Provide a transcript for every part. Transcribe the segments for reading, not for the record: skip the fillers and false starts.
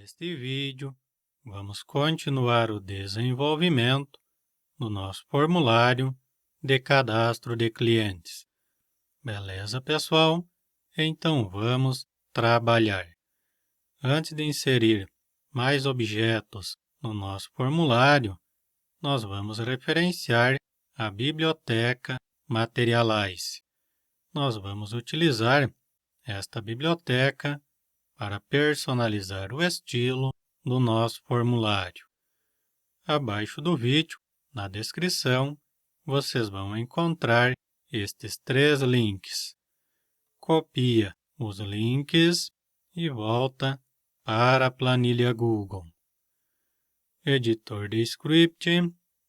Neste vídeo, vamos continuar o desenvolvimento do nosso formulário de cadastro de clientes. Beleza, pessoal? Então vamos trabalhar. Antes de inserir mais objetos no nosso formulário, nós vamos referenciar a biblioteca Materialize. Nós vamos utilizar esta biblioteca para personalizar o estilo do nosso formulário. Abaixo do vídeo, na descrição, vocês vão encontrar estes 3 links. Copia os links e volta para a planilha Google. Editor de script,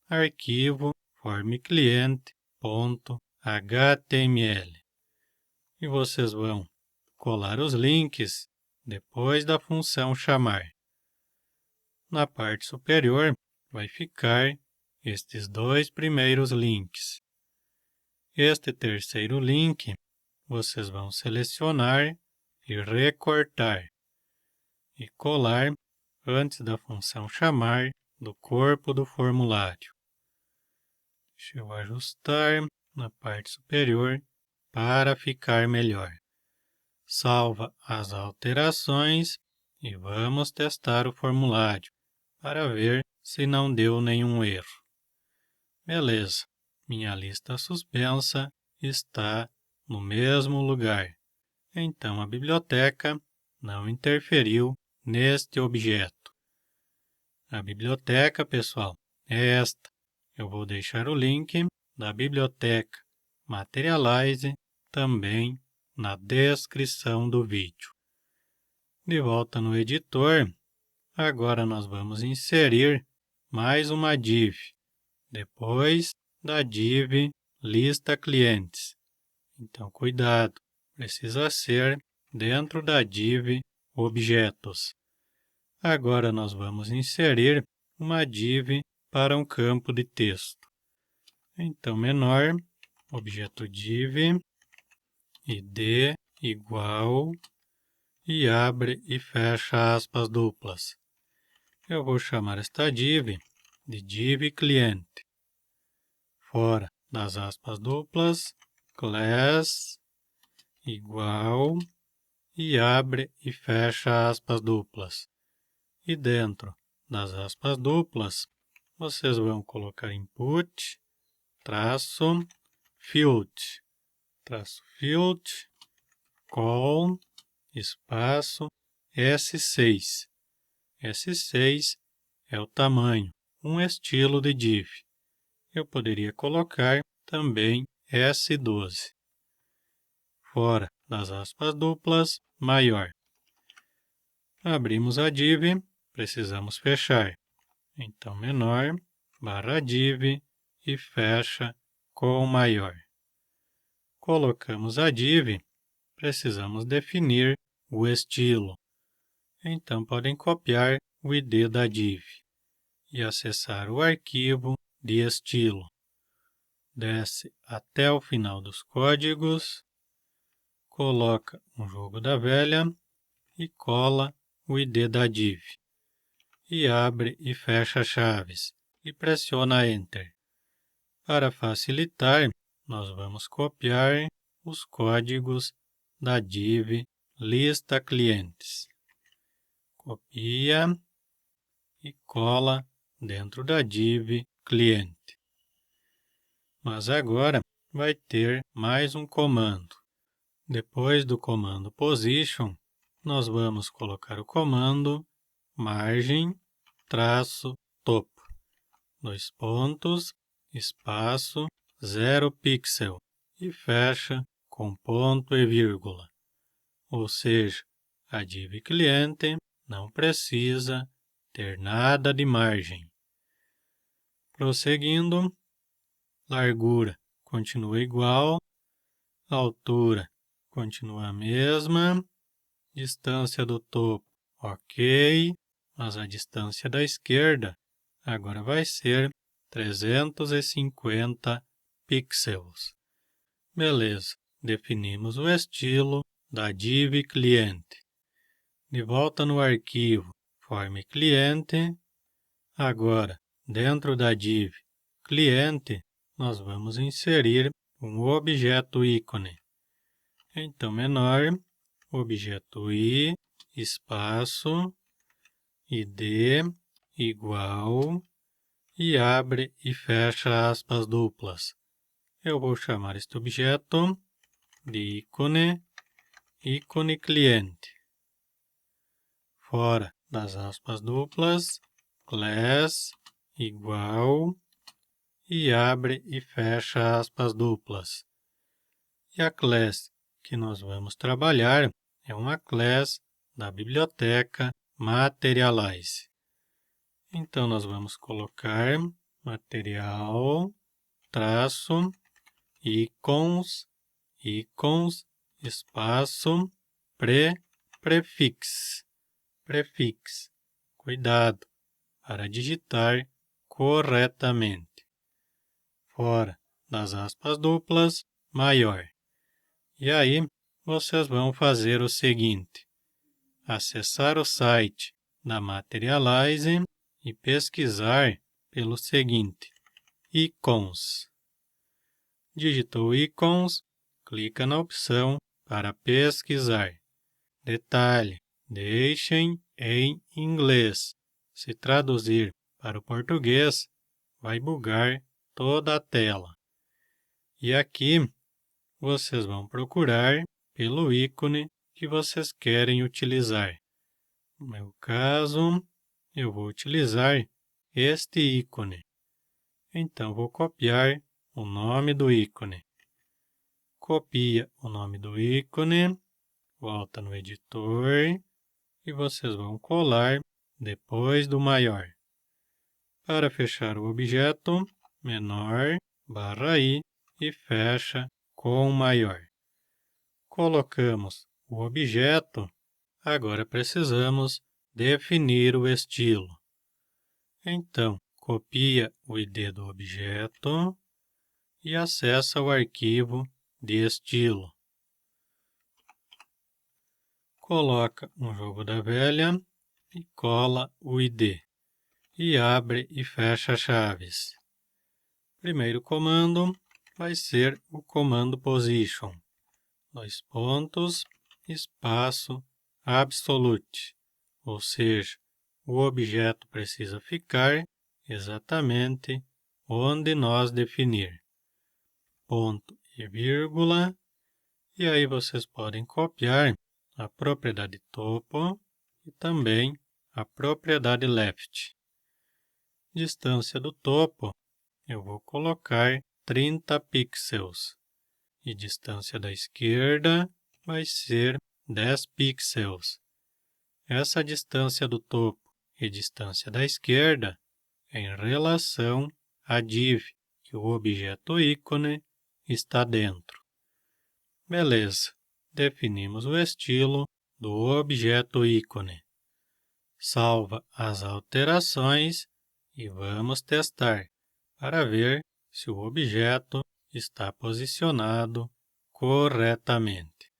arquivo formclient.html. E vocês vão colar os links depois da função chamar. Na parte superior vai ficar estes 2 primeiros links. Este terceiro link vocês vão selecionar e recortar e colar antes da função chamar do corpo do formulário. Deixa eu ajustar na parte superior para ficar melhor. Salva as alterações e vamos testar o formulário para ver se não deu nenhum erro. Beleza, minha lista suspensa está no mesmo lugar, então a biblioteca não interferiu neste objeto. A biblioteca, pessoal, é esta. Eu vou deixar o link da biblioteca Materialize também na descrição do vídeo. De volta no editor, agora nós vamos inserir mais uma div, depois da div lista clientes. Então, cuidado, precisa ser dentro da div objetos. Agora nós vamos inserir uma div para um campo de texto. Então, menor, objeto div, id igual, e abre e fecha aspas duplas. Eu vou chamar esta div de div cliente. Fora das aspas duplas, class igual, e abre e fecha aspas duplas. E dentro das aspas duplas, vocês vão colocar input, traço, field, call, espaço, S6. S6 é o tamanho, um estilo de div. Eu poderia colocar também S12. Fora das aspas duplas, maior. Abrimos a div, precisamos fechar. Então, menor, barra div e fecha com maior. Colocamos a div, precisamos definir o estilo. Então, podem copiar o ID da div e acessar o arquivo de estilo. Desce até o final dos códigos, coloca um jogo da velha e cola o ID da div. E abre e fecha chaves e pressiona Enter. Para facilitar, nós vamos copiar os códigos da div lista clientes. Copia e cola dentro da div cliente. Mas agora vai ter mais um comando. Depois do comando position, nós vamos colocar o comando margem, traço, topo, 2 pontos, espaço, 0 pixel e fecha com ponto e vírgula. Ou seja, a div cliente não precisa ter nada de margem. Prosseguindo, largura continua igual, altura continua a mesma, distância do topo ok, mas a distância da esquerda agora vai ser 350 pixels. Beleza, definimos o estilo da div cliente. De volta no arquivo forme cliente. Agora, dentro da div cliente, nós vamos inserir um objeto ícone. Então, menor, objeto i, espaço, id, igual, e abre e fecha aspas duplas. Eu vou chamar este objeto de ícone cliente. Fora das aspas duplas, class, igual, e abre e fecha aspas duplas. E a class que nós vamos trabalhar é uma class da biblioteca Materialize. Então, nós vamos colocar material, traço, icons, espaço, prefix. Cuidado para digitar corretamente. Fora das aspas duplas, maior. E aí, vocês vão fazer o seguinte: acessar o site da Materialize e pesquisar pelo seguinte: icons. Digitou icons, clica na opção para pesquisar. Detalhe: deixem em inglês. Se traduzir para o português, vai bugar toda a tela. E aqui, vocês vão procurar pelo ícone que vocês querem utilizar. No meu caso, eu vou utilizar este ícone. Então, vou copiar o nome do ícone. Copia o nome do ícone, volta no editor e vocês vão colar depois do maior. Para fechar o objeto, menor, /i e fecha com maior. Colocamos o objeto, agora precisamos definir o estilo. Então, copia o ID do objeto e acessa o arquivo de estilo. Coloca um jogo da velha e cola o ID. E abre e fecha chaves. Primeiro comando vai ser o comando position. 2 pontos, espaço, absolute. Ou seja, o objeto precisa ficar exatamente onde nós definir. Ponto e vírgula. E aí vocês podem copiar a propriedade topo e também a propriedade left. Distância do topo, eu vou colocar 30 pixels. E distância da esquerda vai ser 10 pixels. Essa distância do topo e distância da esquerda é em relação à div que o objeto ícone está dentro. Beleza, definimos o estilo do objeto ícone. Salva as alterações e vamos testar para ver se o objeto está posicionado corretamente.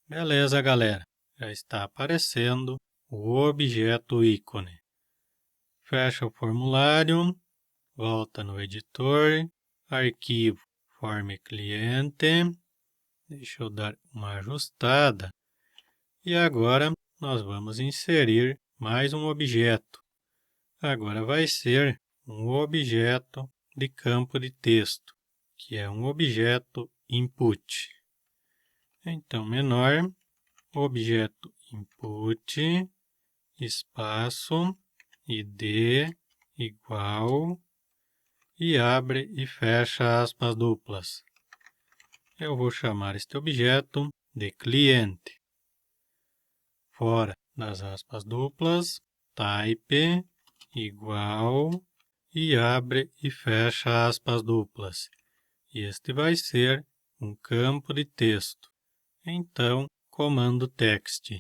Beleza, galera, já está aparecendo o objeto ícone. Fecha o formulário, volta no editor, arquivo forme cliente. Deixa eu dar uma ajustada. E agora nós vamos inserir mais um objeto. Agora vai ser um objeto de campo de texto, que é um objeto input. Então, menor, objeto input, espaço, id, igual, e abre e fecha aspas duplas. Eu vou chamar este objeto de cliente. Fora das aspas duplas, type, igual, e abre e fecha aspas duplas. E este vai ser um campo de texto. Então, comando text.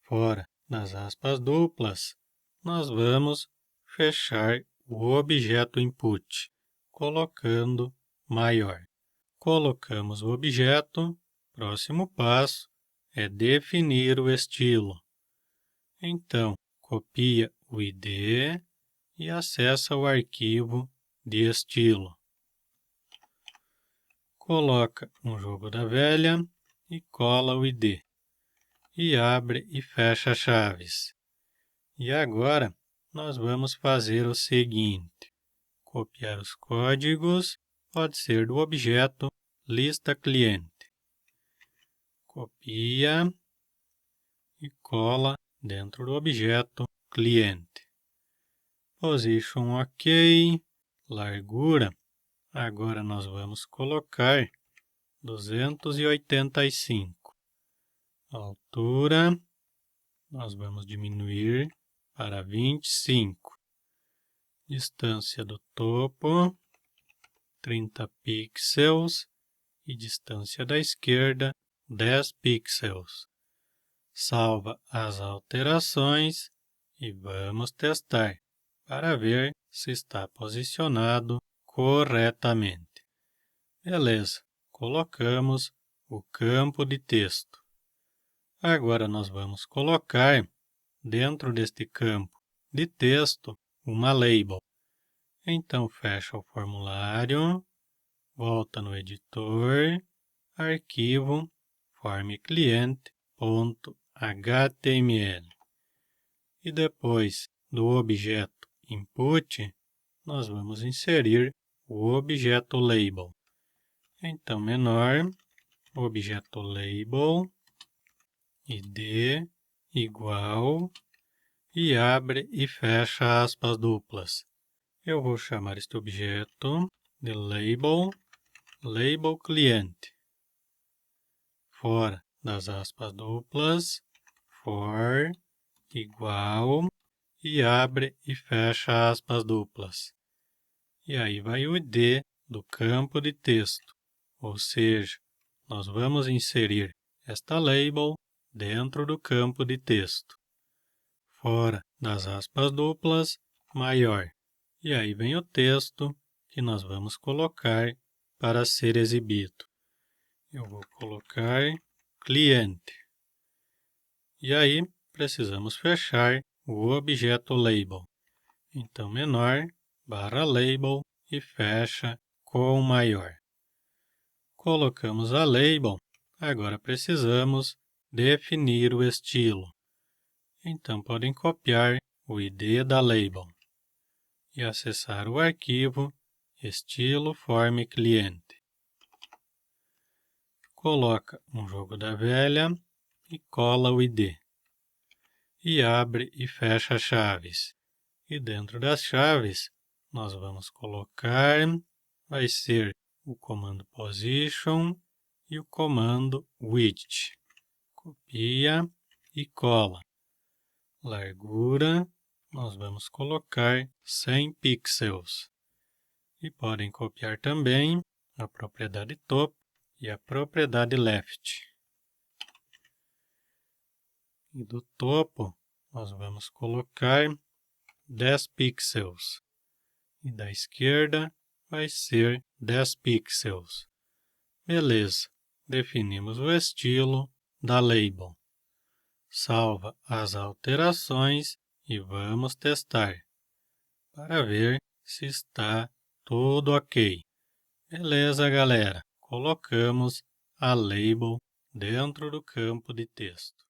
Fora das aspas duplas, nós vamos fechar o objeto input, colocando maior. Colocamos o objeto, próximo passo é definir o estilo. Então, copia o ID e acessa o arquivo de estilo. Coloca um jogo da velha e cola o ID. E abre e fecha chaves. E agora, nós vamos fazer o seguinte. Copiar os códigos, pode ser do objeto lista cliente. Copia e cola dentro do objeto cliente. Position OK, largura. Agora nós vamos colocar 285. Altura, nós vamos diminuir para 25. Distância do topo, 30 pixels. E distância da esquerda, 10 pixels. Salva as alterações e vamos testar para ver se está posicionado corretamente. Beleza, colocamos o campo de texto. Agora nós vamos colocar dentro deste campo de texto uma label. Então fecha o formulário, volta no editor, arquivo, formclient.html. E depois do objeto input, nós vamos inserir o objeto label. Então menor, objeto label, id igual, e abre e fecha aspas duplas. Eu vou chamar este objeto de label client. Fora das aspas duplas, for igual, e abre e fecha aspas duplas. E aí vai o ID do campo de texto, ou seja, nós vamos inserir esta label dentro do campo de texto. Fora das aspas duplas, maior. E aí vem o texto que nós vamos colocar para ser exibido. Eu vou colocar cliente. E aí precisamos fechar o objeto label. Então menor, barra label e fecha com maior. Colocamos a label, agora precisamos definir o estilo. Então podem copiar o ID da label e acessar o arquivo estilo form cliente. Coloca um jogo da velha e cola o ID. E abre e fecha chaves. E dentro das chaves, nós vamos colocar, vai ser o comando position e o comando widget. Copia e cola. Largura, nós vamos colocar 100 pixels. E podem copiar também a propriedade topo e a propriedade left. E do topo, nós vamos colocar 10 pixels. E da esquerda vai ser 10 pixels. Beleza, definimos o estilo da label. Salva as alterações e vamos testar para ver se está tudo ok. Beleza, galera, colocamos a label dentro do campo de texto.